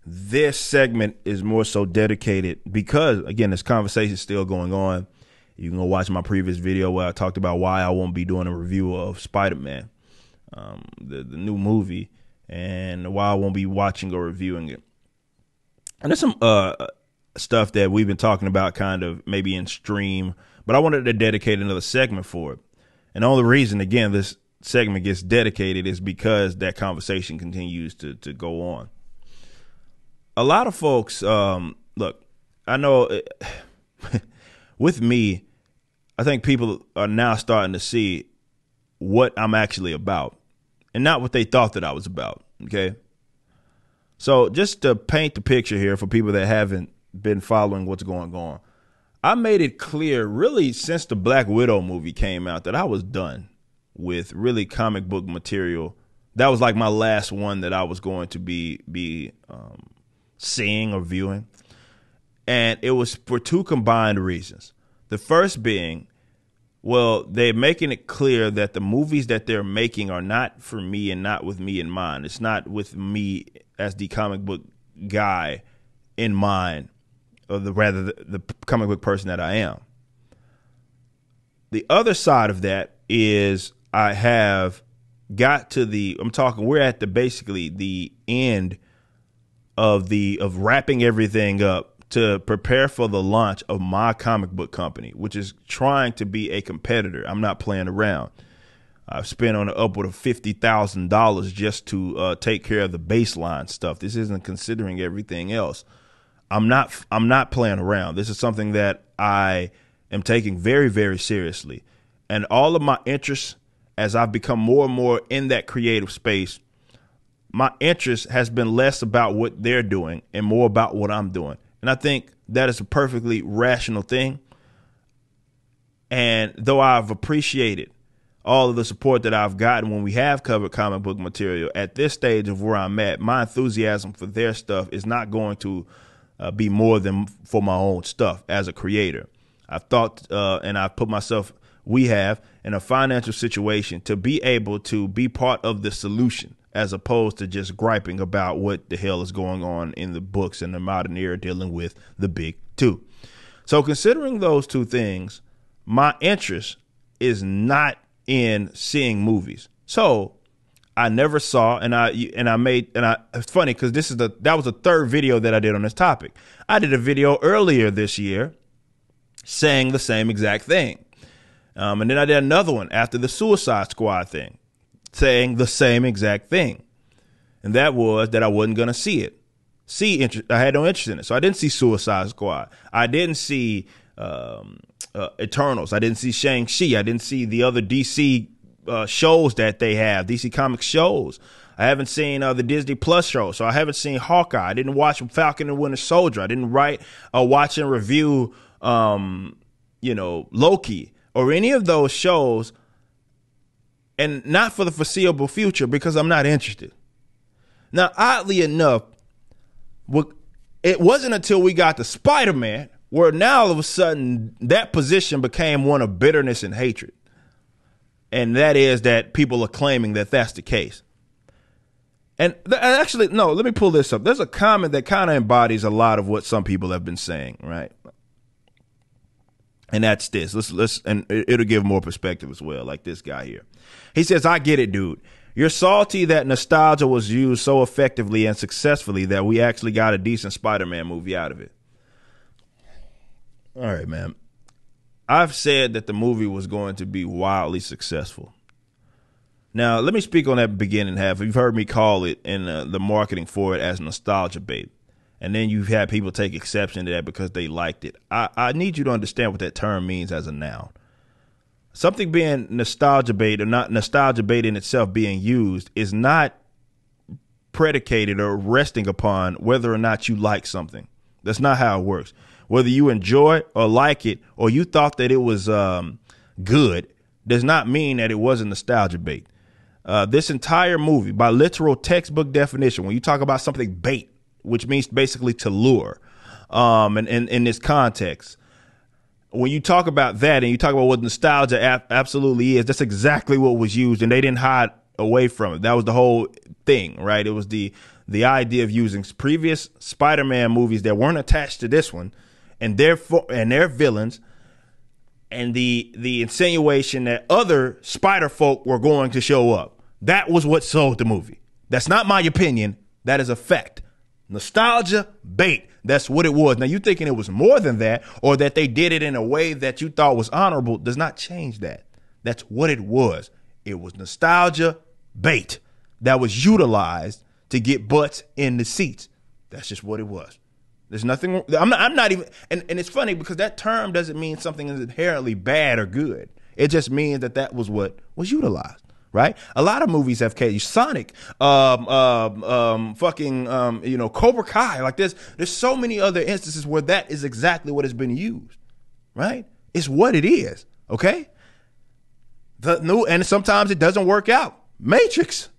This segment is more so dedicated because, again, this conversation is still going on. You can go watch my previous video where I talked about why I won't be doing a review of Spider-Man, the new movie, and why I won't be watching or reviewing it. And there's some stuff that we've been talking about kind of maybe in stream, but I wanted to dedicate another segment for it. And the only reason, again, this segment gets dedicated is because that conversation continues to go on. A lot of folks, look, I know with me, I think people are now starting to see what I'm actually about and not what they thought that I was about. Okay. So just to paint the picture here for people that haven't been following what's going on, I made it clear really since the Black Widow movie came out that I was done with really comic book material. That was like my last one that I was going to be seeing or viewing. And it was for two combined reasons. The first being, well, they're making it clear that the movies that they're making are not for me and not with me in mind. It's not with me as the comic book guy in mind, or the comic book person that I am. The other side of that is I have got to we're at basically the end of wrapping everything up to prepare for the launch of my comic book company, which is trying to be a competitor. I'm not playing around. I've spent on upward of $50,000 just to take care of the baseline stuff. This isn't considering everything else. I'm not playing around. This is something that I am taking very, very seriously. And all of my interests, as I've become more and more in that creative space, my interest has been less about what they're doing and more about what I'm doing. And I think that is a perfectly rational thing. And though I've appreciated all of the support that I've gotten when we have covered comic book material, at this stage of where I'm at, my enthusiasm for their stuff is not going to be more than for my own stuff as a creator. I've thought and I've put myself, we have, in a financial situation to be able to be part of the solution, as opposed to just griping about what the hell is going on in the books in the modern era dealing with the big two. So considering those two things, my interest is not in seeing movies. So I never saw, it's funny because that was the third video that I did on this topic. I did a video earlier this year saying the same exact thing. And then I did another one after the Suicide Squad thing, saying the same exact thing. And that was that I wasn't going to see it. I had no interest in it. So I didn't see Suicide Squad. I didn't see Eternals. I didn't see Shang-Chi. I didn't see the other DC shows that they have, DC Comics shows. I haven't seen the Disney Plus show. So I haven't seen Hawkeye. I didn't watch Falcon and Winter Soldier. I didn't watch and review, Loki or any of those shows. And not for the foreseeable future because I'm not interested. Now, oddly enough, it wasn't until we got to Spider-Man where now all of a sudden that position became one of bitterness and hatred. And that is that people are claiming that that's the case. And actually, no, let me pull this up. There's a comment that kind of embodies a lot of what some people have been saying, right? And that's this. And it'll give more perspective as well, like this guy here. He says, I get it, dude. You're salty that nostalgia was used so effectively and successfully that we actually got a decent Spider-Man movie out of it. All right, man. I've said that the movie was going to be wildly successful. Now, let me speak on that beginning half. You've heard me call it in the marketing for it as nostalgia bait. And then you've had people take exception to that because they liked it. I need you to understand what that term means as a noun. Something being nostalgia bait or not nostalgia bait in itself being used is not predicated or resting upon whether or not you like something. That's not how it works. Whether you enjoy it or like it or you thought that it was good does not mean that it wasn't nostalgia bait. This entire movie, by literal textbook definition, when you talk about something bait, which means basically to lure, and in this context, when you talk about that and you talk about what nostalgia absolutely is, that's exactly what was used, and they didn't hide away from it. That was the whole thing, right? It was the the idea of using previous Spider-Man movies that weren't attached to this one and their villains, and the insinuation that other Spider folk were going to show up. That was what sold the movie. That's not my opinion. That is a fact. Nostalgia bait. That's what it was. Now, you thinking it was more than that, or that they did it in a way that you thought was honorable, does not change that. That's what it was. It was nostalgia bait that was utilized to get butts in the seats. That's just what it was. There's nothing. I'm not even. And it's funny because that term doesn't mean something is inherently bad or good. It just means that was what was utilized. Right? A lot of movies have cases. Sonic, Cobra Kai. Like there's so many other instances where that is exactly what has been used. Right? It's what it is. Okay. And sometimes it doesn't work out. Matrix.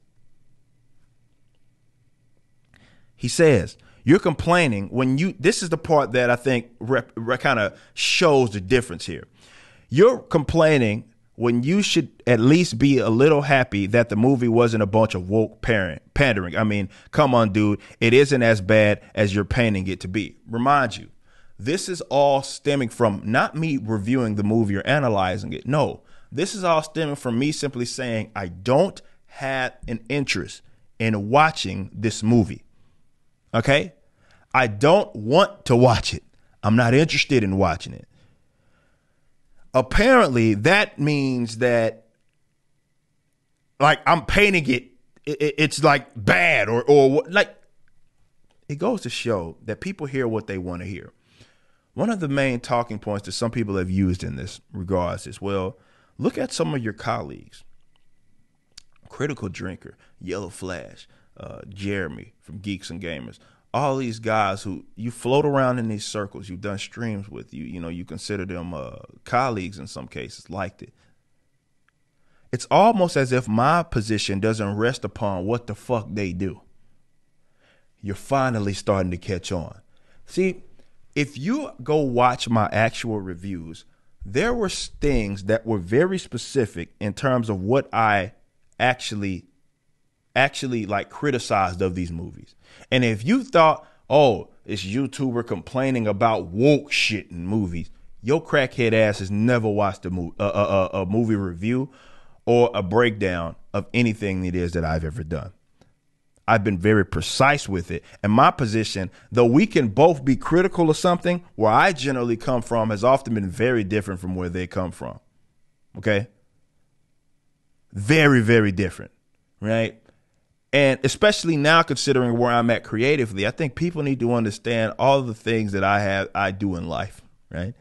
He says, you're complaining this is the part that I think kind of shows the difference here. You're complaining when you should at least be a little happy that the movie wasn't a bunch of woke pandering. I mean, come on, dude. It isn't as bad as you're painting it to be. Remind you, this is all stemming from not me reviewing the movie or analyzing it. No, this is all stemming from me simply saying I don't have an interest in watching this movie. Okay? I don't want to watch it. I'm not interested in watching it. Apparently, that means that, like, I'm painting it's like bad or like, it goes to show that people hear what they want to hear. One of the main talking points that some people have used in this regards is, well, look at some of your colleagues. Critical Drinker, Yellow Flash, Jeremy from Geeks and Gamers. All these guys who you float around in these circles, you've done streams with, you consider them colleagues in some cases, liked it. It's almost as if my position doesn't rest upon what the fuck they do. You're finally starting to catch on. See, if you go watch my actual reviews, there were things that were very specific in terms of what I actually like criticized of these movies. And if you thought, oh, it's YouTuber complaining about woke shit in movies, your crackhead ass has never watched a movie review or a breakdown of anything it is that I've ever done. I've been very precise with it. And my position, though we can both be critical of something, where I generally come from has often been very different from where they come from. Okay? Very, very different. Right? And especially now, considering where I'm at creatively, I think people need to understand all of the things that I do in life, right?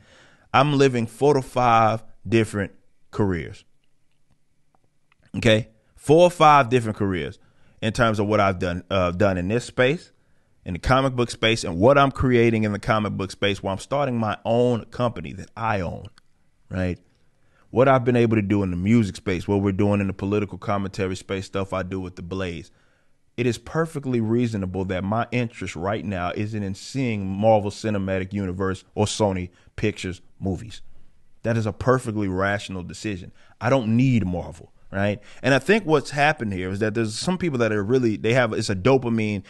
I'm living 4 to 5 different careers. Okay? 4 or 5 different careers in terms of what I've done in this space, in the comic book space, and what I'm creating in the comic book space, where I'm starting my own company that I own, right? What I've been able to do in the music space, what we're doing in the political commentary space, stuff I do with the Blaze. It is perfectly reasonable that my interest right now isn't in seeing Marvel Cinematic Universe or Sony Pictures movies. That is a perfectly rational decision. I don't need Marvel, right? And I think what's happened here is that there's some people that are really, it's a dopamine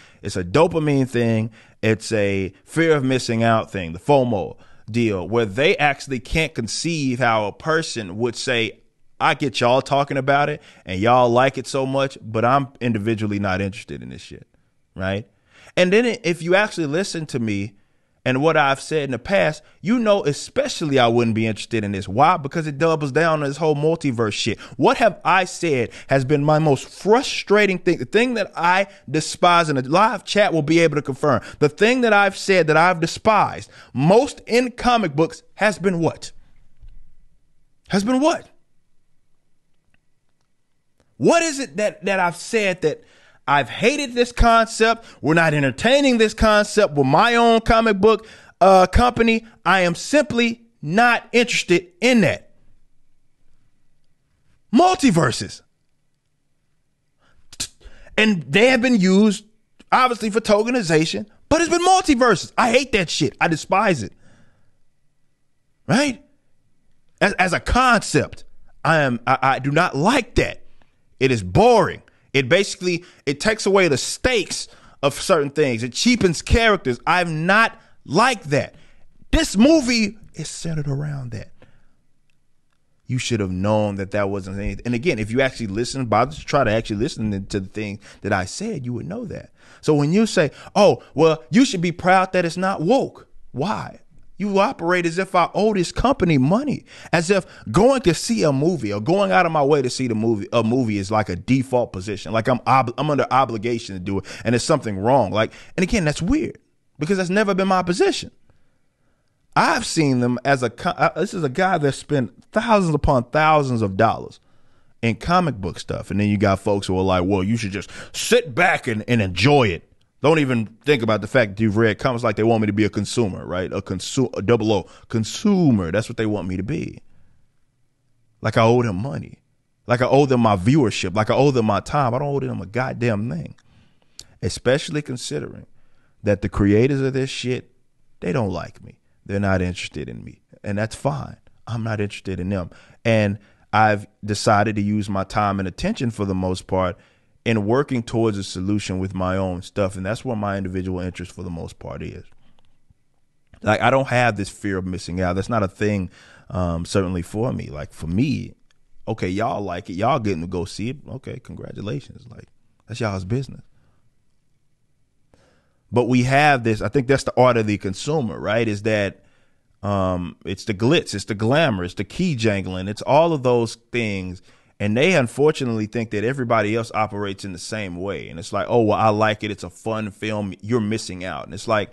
thing. It's a fear of missing out thing, the FOMO deal, where they actually can't conceive how a person would say, I get y'all talking about it and y'all like it so much, but I'm individually not interested in this shit, right? And then if you actually listen to me and what I've said in the past, especially I wouldn't be interested in this. Why? Because it doubles down on this whole multiverse shit. What have I said has been my most frustrating thing, the thing that I despise, and the live chat will be able to confirm. The thing that I've said that I've despised most in comic books has been what? What is it that I've said that I've hated this concept? We're not entertaining this concept with my own comic book company. I am simply not interested in that. Multiverses. And they have been used, obviously, for tokenization, but it's been multiverses. I hate that shit. I despise it. Right? As a concept, I do not like that. It is boring. It takes away the stakes of certain things. It cheapens characters. I'm not like that. This movie is centered around that. You should have known that that wasn't anything. And again, if you actually listen, bother to try to actually listen to the things that I said, you would know that. So when you say, oh, well, you should be proud that it's not woke. Why? You operate as if I owe this company money, as if going to see a movie or going out of my way to see a movie is like a default position. Like I'm under obligation to do it, and there's something wrong. Like, and again, that's weird because that's never been my position. I've seen them as this is a guy that spent thousands upon thousands of dollars in comic book stuff. And then you got folks who are like, well, you should just sit back and enjoy it. Don't even think about the fact that you've read comics like they want me to be a consumer, right? A double O, consumer. That's what they want me to be. Like I owe them money. Like I owe them my viewership. Like I owe them my time. I don't owe them a goddamn thing. Especially considering that the creators of this shit, they don't like me. They're not interested in me, and that's fine. I'm not interested in them. And I've decided to use my time and attention for the most part in working towards a solution with my own stuff. And that's where my individual interest for the most part is. Like, I don't have this fear of missing out. That's not a thing, certainly for me. Like, for me, okay, y'all like it. Y'all getting to go see it. Okay, congratulations. Like, that's y'all's business. But we have this, I think that's the art of the consumer, right? Is that it's the glitz, it's the glamour, it's the key jangling, it's all of those things. And they unfortunately think that everybody else operates in the same way. And it's like, oh, well, I like it. It's a fun film. You're missing out. And it's like,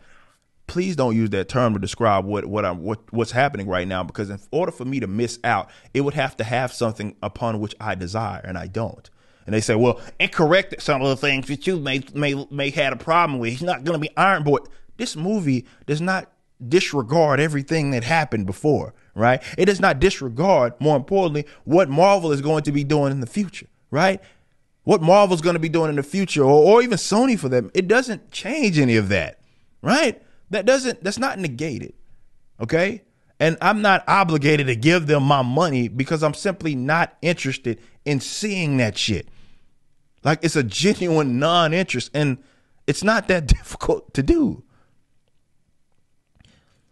please don't use that term to describe what's happening right now, because in order for me to miss out, it would have to have something upon which I desire, and I don't. And they say, well, it corrected some of the things that you may had a problem with. He's not going to be Iron Boy. This movie does not disregard everything that happened before, right? It does not disregard, more importantly, what Marvel is going to be doing in the future, right? What Marvel's going to be doing in the future, or even Sony for them. It doesn't change any of that, right? That's not negated, okay? And I'm not obligated to give them my money because I'm simply not interested in seeing that shit. Like, it's a genuine non-interest, and it's not that difficult to do.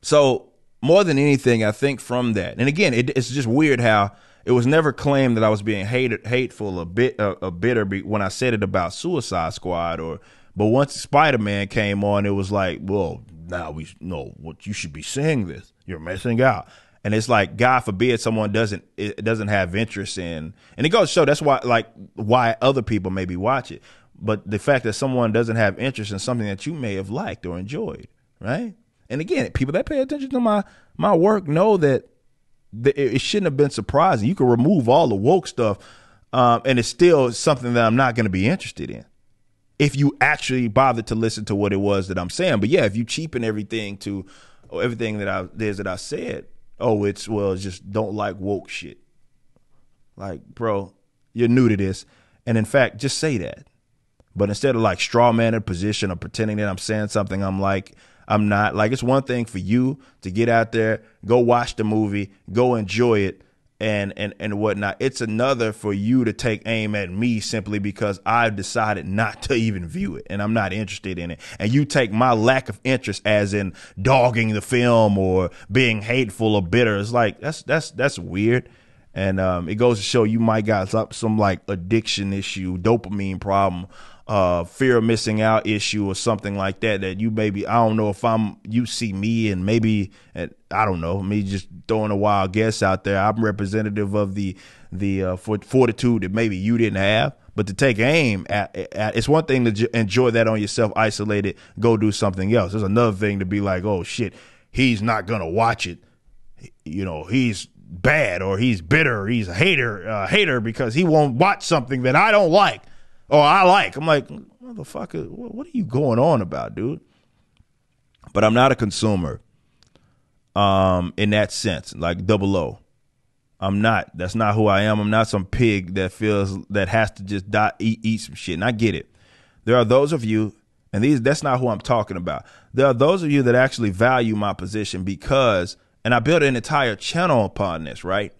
So more than anything, I think from that, and again, it's just weird how it was never claimed that I was being hateful, a bitter when I said it about Suicide Squad, but once Spider-Man came on, it was like, well, now we know what you should be seeing this. You're missing out. And it's like, God forbid someone doesn't have interest in, and it goes to show that's why other people maybe watch it. But the fact that someone doesn't have interest in something that you may have liked or enjoyed, right? And again, people that pay attention to my work know that it shouldn't have been surprising. You can remove all the woke stuff, and it's still something that I'm not going to be interested in if you actually bother to listen to what it was that I'm saying. But yeah, if you cheapen everything to everything that I said, it's just don't like woke shit. Like, bro, you're new to this. And in fact, just say that. But instead of like straw man a position or pretending that I'm saying something I'm not. Like, it's one thing for you to get out there, go watch the movie, go enjoy it and whatnot. It's another for you to take aim at me simply because I've decided not to even view it and I'm not interested in it. And you take my lack of interest as in dogging the film or being hateful or bitter. It's like, that's weird. And it goes to show you might got some like addiction issue, dopamine problem, fear of missing out issue or something like that you maybe, I don't know if you see me and maybe, I don't know, me just throwing a wild guess out there. I'm representative of the fortitude that maybe you didn't have, but to take aim at it's one thing to enjoy that on yourself, isolated, go do something else. There's another thing to be like, oh shit, he's not going to watch it. You know, he's bad or he's bitter, or he's a hater because he won't watch something that I don't like. Or I like. I'm like, motherfucker, what are you going on about, dude? But I'm not a consumer in that sense, like Double O. I'm not. That's not who I am. I'm not some pig that has to just eat some shit. And I get it. There are those of you, and that's not who I'm talking about. There are those of you that actually value my position because, and I built an entire channel upon this, right?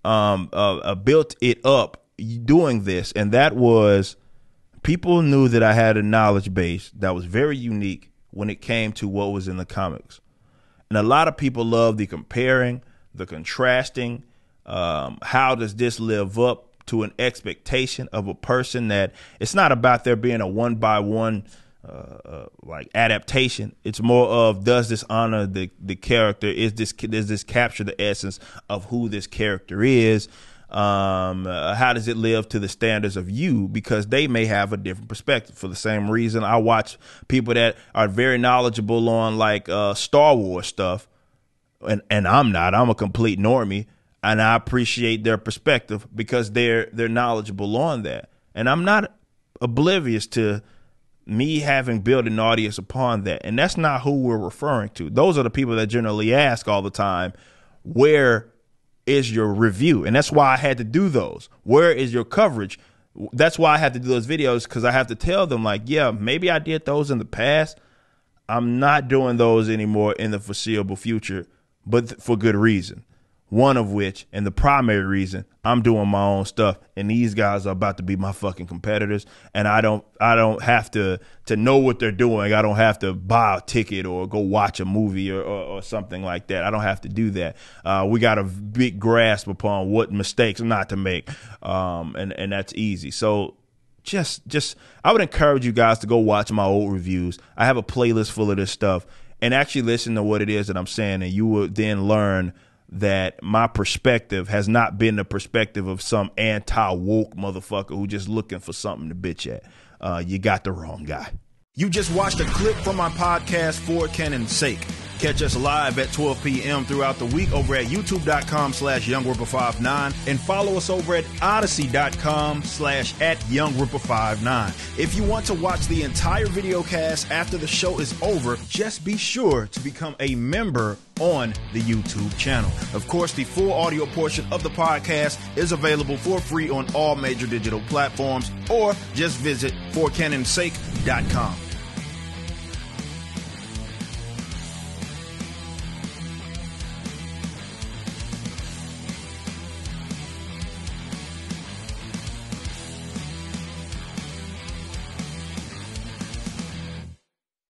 I built it up doing this, and that was people knew that I had a knowledge base that was very unique when it came to what was in the comics. And a lot of people love the comparing, the contrasting. How does this live up to an expectation of a person that it's not about there being a one by one like adaptation. It's more of, does this honor the character? Does this capture the essence of who this character is? How does it live to the standards of you? Because they may have a different perspective. For the same reason, I watch people that are very knowledgeable on like Star Wars stuff, and I'm a complete normie, and I appreciate their perspective because they're knowledgeable on that, and I'm not oblivious to me having built an audience upon that. And that's not who we're referring to. Those are the people that generally ask all the time, where is your review? And that's why I had to do those. Where is your coverage? That's why I had to do those videos, because I have to tell them, like, yeah, maybe I did those in the past. I'm not doing those anymore in the foreseeable future, but for good reason. One of which, and the primary reason, I'm doing my own stuff, and these guys are about to be my fucking competitors, and I don't have to know what they're doing. I don't have to buy a ticket or go watch a movie or something like that. I don't have to do that. We got a big grasp upon what mistakes not to make, and that's easy. So just I would encourage you guys to go watch my old reviews. I have a playlist full of this stuff, and actually listen to what it is that I'm saying, and you will then learn that my perspective has not been the perspective of some anti-woke motherfucker who just looking for something to bitch at. You got the wrong guy. You just watched a clip from my podcast, For Canon's Sake. Catch us live at 12 p.m. throughout the week over at youtube.com/YoungRipper59 and follow us over at odyssey.com/@YoungRipper59. If you want to watch the entire video cast after the show is over, just be sure to become a member on the YouTube channel. Of course, the full audio portion of the podcast is available for free on all major digital platforms, or just visit forcanonsake.com.